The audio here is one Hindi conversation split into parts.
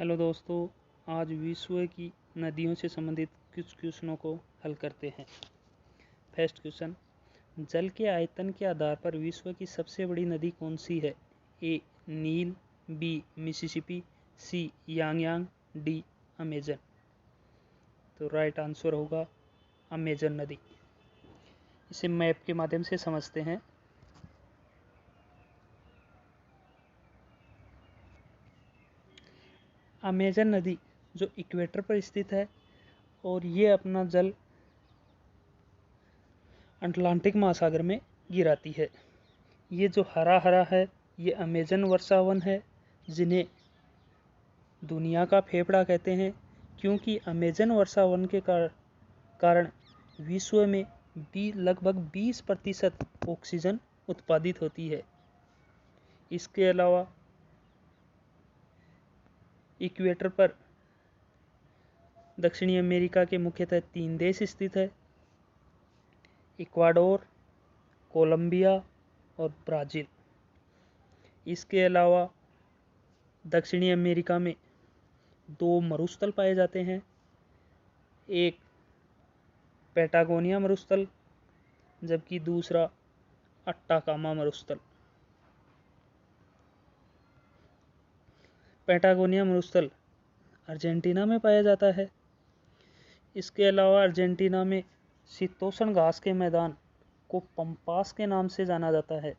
हेलो दोस्तों, आज विश्व की नदियों से संबंधित कुछ क्वेश्चनों को हल करते हैं। फर्स्ट क्वेश्चन, जल के आयतन के आधार पर विश्व की सबसे बड़ी नदी कौन सी है? ए नील, बी मिसिसिपी, सी यांगयांग, डी अमेजन। तो राइट आंसर होगा अमेजन नदी। इसे मैप के माध्यम से समझते हैं। अमेजन नदी जो इक्वेटर पर स्थित है और ये अपना जल अटलांटिक महासागर में गिराती है। ये जो हरा हरा है ये अमेजन वर्षावन है, जिन्हें दुनिया का फेफड़ा कहते हैं, क्योंकि अमेजन वर्षावन के कारण विश्व में लगभग 20% ऑक्सीजन उत्पादित होती है। इसके अलावा इक्वेटर पर दक्षिणी अमेरिका के मुख्यतः 3 देश स्थित है: इक्वाडोर, कोलंबिया और ब्राज़ील। इसके अलावा दक्षिणी अमेरिका में 2 मरुस्थल पाए जाते हैं, एक पैटागोनिया मरुस्थल जबकि दूसरा अट्टाकामा मरुस्थल। पैटागोनिया मरुस्थल अर्जेंटीना में पाया जाता है। इसके अलावा अर्जेंटीना में शीतोष्ण घास के मैदान को पंपास के नाम से जाना जाता है।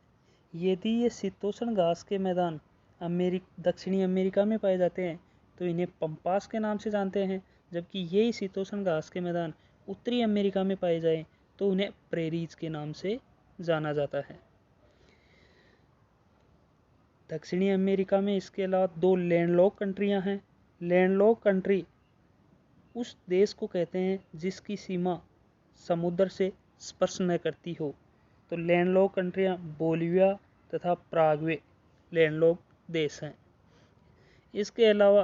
यदि ये शीतोष्ण घास के मैदान दक्षिणी अमेरिका में पाए जाते हैं तो इन्हें पंपास के नाम से जानते हैं, जबकि यही शीतोष्ण घास के मैदान उत्तरी अमेरिका में पाए जाएं तो उन्हें प्रेरीज के नाम से जाना जाता है। दक्षिणी अमेरिका में इसके अलावा 2 लैंडलॉक कंट्रियां हैं। लैंडलॉक कंट्री उस देश को कहते हैं जिसकी सीमा समुद्र से स्पर्श न करती हो। तो लैंडलॉक कंट्रियां बोलिविया तथा पराग्वे लैंडलॉक देश हैं। इसके अलावा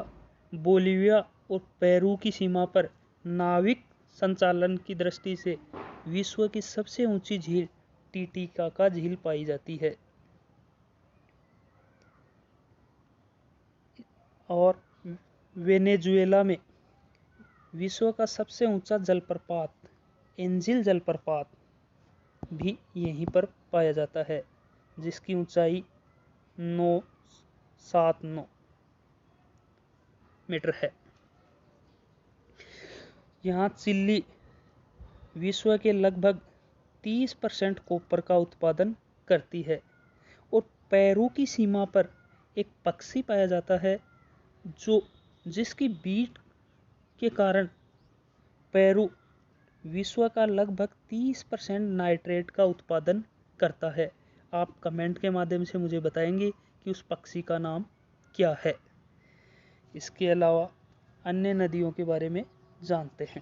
बोलिविया और पेरू की सीमा पर नाविक संचालन की दृष्टि से विश्व की सबसे ऊंची झील टीटीकाका झील पाई जाती है। और वेनेजुएला में विश्व का सबसे ऊंचा जलप्रपात एंजिल जलप्रपात भी यहीं पर पाया जाता है, जिसकी ऊंचाई 979 मीटर है। यहाँ चिली विश्व के लगभग 30% कॉपर का उत्पादन करती है। और पेरू की सीमा पर एक पक्षी पाया जाता है जिसकी बीट के कारण पेरू विश्व का लगभग 30% नाइट्रेट का उत्पादन करता है। आप कमेंट के माध्यम से मुझे बताएंगे कि उस पक्षी का नाम क्या है। इसके अलावा अन्य नदियों के बारे में जानते हैं।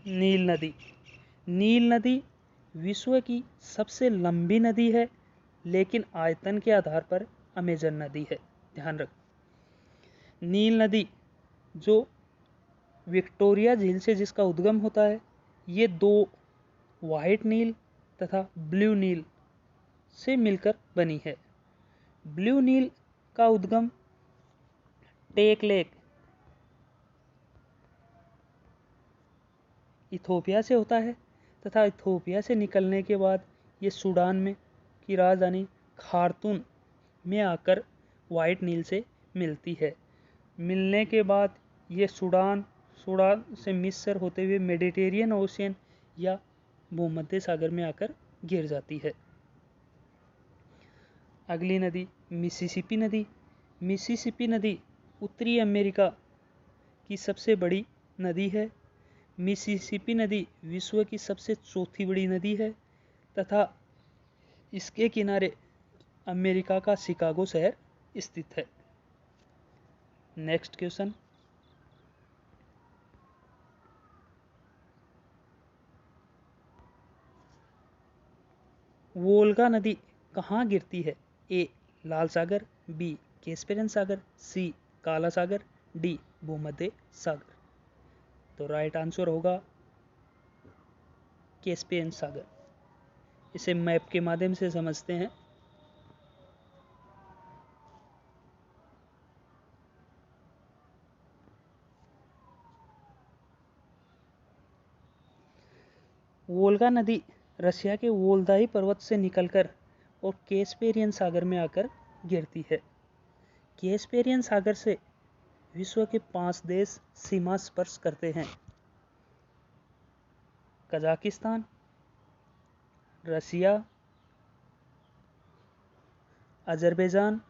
नील नदी। नील नदी विश्व की सबसे लंबी नदी है, लेकिन आयतन के आधार पर अमेजन नदी है। ध्यान रख, नील नदी जो विक्टोरिया झील से जिसका उद्गम होता है, ये 2 व्हाइट नील तथा ब्लू नील से मिलकर बनी है। ब्लू नील का उद्गम टेक लेक इथोपिया से होता है तथा इथोपिया से निकलने के बाद ये सूडान में की राजधानी खार्तूम में आकर व्हाइट नील से मिलती है। मिलने के बाद ये सूडान से मिस्र होते हुए मेडिटेरियन ओशियन या भूमध्य सागर में आकर गिर जाती है। अगली नदी मिसिसिपी नदी। मिसिसिपी नदी उत्तरी अमेरिका की सबसे बड़ी नदी है। मिसिसिपी नदी विश्व की सबसे चौथी बड़ी नदी है तथा इसके किनारे अमेरिका का शिकागो शहर स्थित है। नेक्स्ट क्वेश्चन, वोल्गा नदी कहाँ गिरती है? ए लाल सागर, बी कैस्पियन सागर, सी काला सागर, डी भूमध्य सागर। तो राइट आंसर होगा कैस्पियन सागर। इसे मैप के माध्यम से समझते हैं। वोल्गा नदी रशिया के वोल्दाई पर्वत से निकलकर और कैस्पेरियन सागर में आकर गिरती है। कैस्पेरियन सागर से विश्व के 5 देश सीमा स्पर्श करते हैं: कजाकिस्तान, रसिया, अजरबैजान,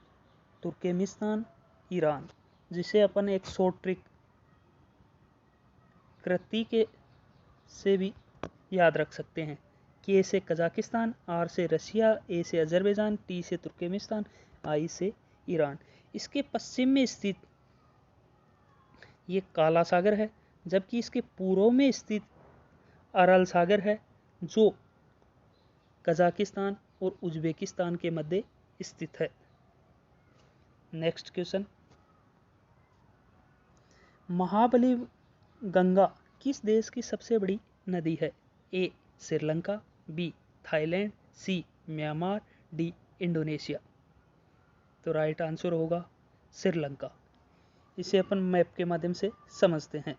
तुर्कमेनिस्तान, ईरान, जिसे अपन एक शॉर्ट ट्रिक कृति के से भी याद रख सकते हैं। के से कजाकिस्तान, आर से रसिया, ए से अजरबैजान, टी से तुर्कमेनिस्तान, आई से ईरान। इसके पश्चिम में स्थित ये काला सागर है, जबकि इसके पूर्व में स्थित अरल सागर है, जो कजाकिस्तान और उज्बेकिस्तान के मध्य स्थित है। नेक्स्ट क्वेश्चन, महाबली गंगा किस देश की सबसे बड़ी नदी है? ए श्रीलंका, बी थाईलैंड, सी म्यांमार, डी इंडोनेशिया। तो राइट आंसर होगा श्रीलंका। इसे अपन मैप के माध्यम से समझते हैं।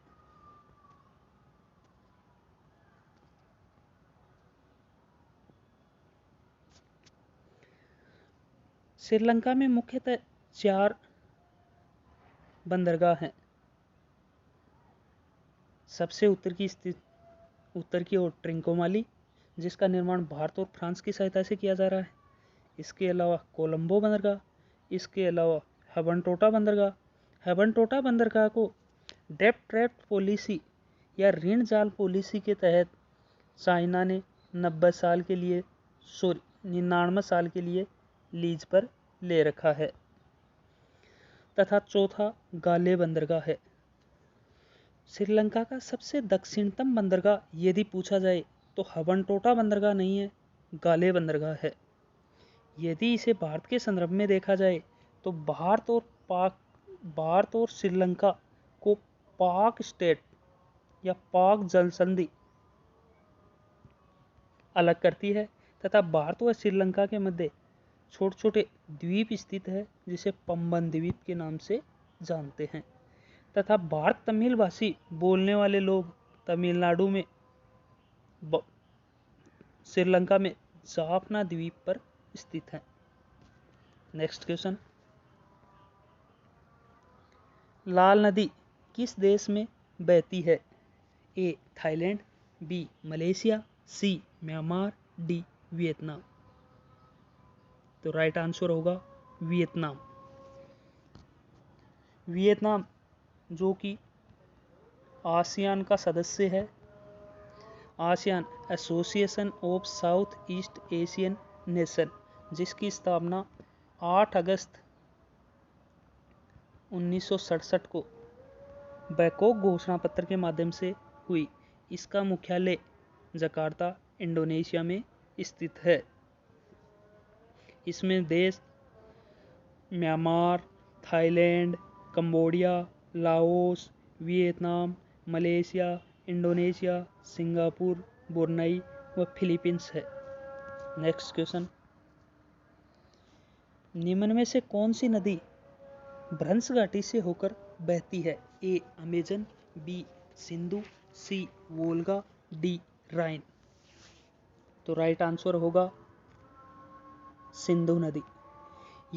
श्रीलंका में मुख्यतः 4 बंदरगाह हैं। सबसे उत्तर की ओर ट्रिंकोमाली, जिसका निर्माण भारत और फ्रांस की सहायता से किया जा रहा है। इसके अलावा कोलंबो बंदरगाह, इसके अलावा हबनटोटा बंदरगाह। हबनटोटा बंदरगाह को डेट ट्रैप पॉलिसी या ऋण जाल पॉलिसी के तहत चाइना ने 99 साल के लिए लीज पर ले रखा है। तथा चौथा गाले बंदरगाह है। श्रीलंका का सबसे दक्षिणतम बंदरगाह यदि पूछा जाए तो हबनटोटा बंदरगाह नहीं है, गाले बंदरगाह है। यदि इसे भारत के संदर्भ में देखा जाए तो भारत और श्रीलंका को पाक स्टेट या पाक जल संधि अलग करती है, तथा भारत व श्रीलंका के मध्य छोटे छोटे द्वीप स्थित है, जिसे पंबन द्वीप के नाम से जानते हैं। तथा भारत तमिल भाषी बोलने वाले लोग तमिलनाडु में श्रीलंका में जाफना द्वीप पर स्थित हैं। नेक्स्ट क्वेश्चन, लाल नदी किस देश में बहती है? A Thailand, B Malaysia, C Myanmar, D Vietnam. तो राइट आंसर होगा वियतनाम। वियतनाम जो कि आसियान का सदस्य है, ASEAN association of south east Asian nation, जिसकी स्थापना 8 अगस्त 1967 को बैंकॉक घोषणा पत्र के माध्यम से हुई। इसका मुख्यालय जकार्ता, इंडोनेशिया में स्थित है। इसमें देश Myanmar, Thailand, Cambodia, Laos, Vietnam, Malaysia, Indonesia, Singapore, Brunei व फिलीपींस है। नेक्स्ट क्वेश्चन, निम्न में से कौन सी नदी भ्रंश घाटी से होकर बहती है? ए अमेजन, बी सिंधु, सी वोल्गा, डी राइन। तो राइट आंसर होगा सिंधु नदी।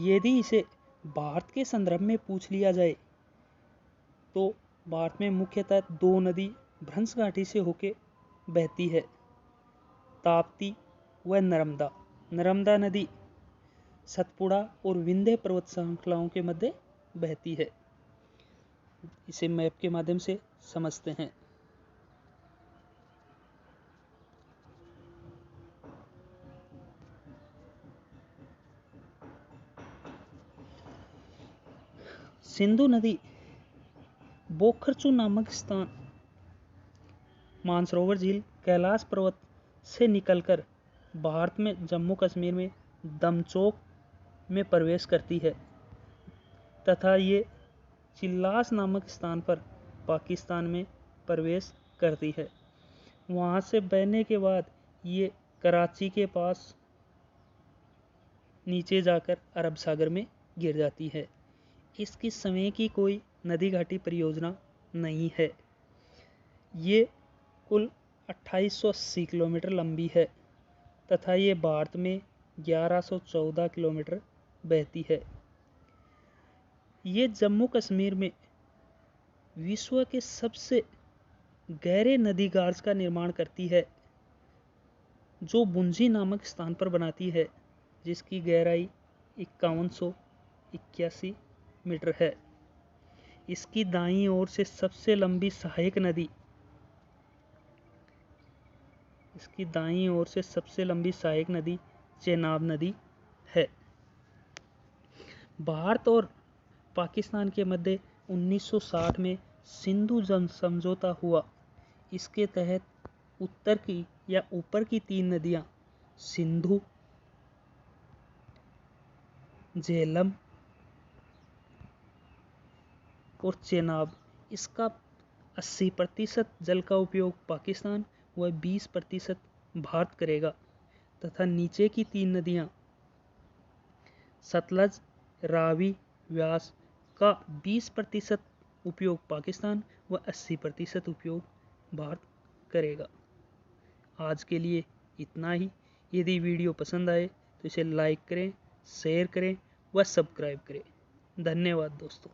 यदि इसे भारत के संदर्भ में पूछ लिया जाए तो भारत में मुख्यतः 2 नदी भ्रंश घाटी से होकर बहती है, ताप्ती व नर्मदा। नर्मदा नदी सतपुड़ा और विंध्य पर्वत श्रृंखलाओं के मध्य बहती है। इसे मैप के माध्यम से समझते हैं। सिंधु नदी बोखरचू नामक स्थान, मानसरोवर झील, कैलाश पर्वत से निकलकर भारत में जम्मू कश्मीर में दमचौक में प्रवेश करती है, तथा ये चिल्लास नामक स्थान पर पाकिस्तान में प्रवेश करती है। वहाँ से बहने के बाद ये कराची के पास नीचे जाकर अरब सागर में गिर जाती है। इसकी समय की कोई नदी घाटी परियोजना नहीं है। ये कुल 2880 किलोमीटर लंबी है तथा ये भारत में 1114 किलोमीटर बहती है। ये जम्मू कश्मीर में विश्व के सबसे गहरे नदी गार्ज का निर्माण करती है, जो बुंजी नामक स्थान पर बनाती है, जिसकी गहराई 5181 मीटर है। इसकी दाईं ओर से सबसे लंबी सहायक नदी चेनाब नदी है। भारत और पाकिस्तान के मध्य 1960 में सिंधु जल समझौता हुआ। इसके तहत ऊपर की 3 नदियां सिंधु, झेलम और चेनाब, इसका 80% जल का उपयोग पाकिस्तान व 20% भारत करेगा तथा नीचे की 3 नदियां सतलज, रावी, व्यास का 20% उपयोग पाकिस्तान व 80% उपयोग भारत करेगा। आज के लिए इतना ही। यदि वीडियो पसंद आए तो इसे लाइक करें, शेयर करें व सब्सक्राइब करें। धन्यवाद दोस्तों।